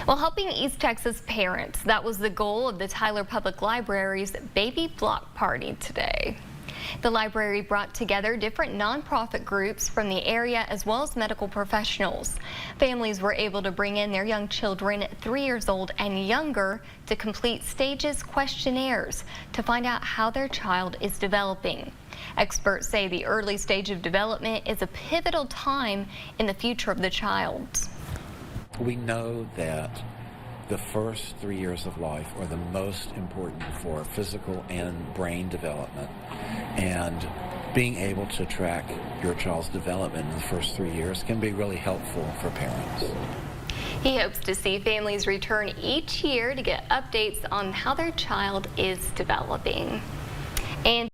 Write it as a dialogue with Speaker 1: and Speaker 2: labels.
Speaker 1: Well, helping East Texas parents, that was the goal of the Tyler Public Library's Baby Block Party today. The library brought together different nonprofit groups from the area as well as medical professionals. Families were able to bring in their young children 3 years old and younger to complete stages questionnaires to find out how their child is developing. Experts say the early stage of development is a pivotal time in the future of the child.
Speaker 2: We know that the first 3 years of life are the most important for physical and brain development, and being able to track your child's development in the first 3 years can be really helpful for parents.
Speaker 1: He hopes to see families return each year to get updates on how their child is developing. And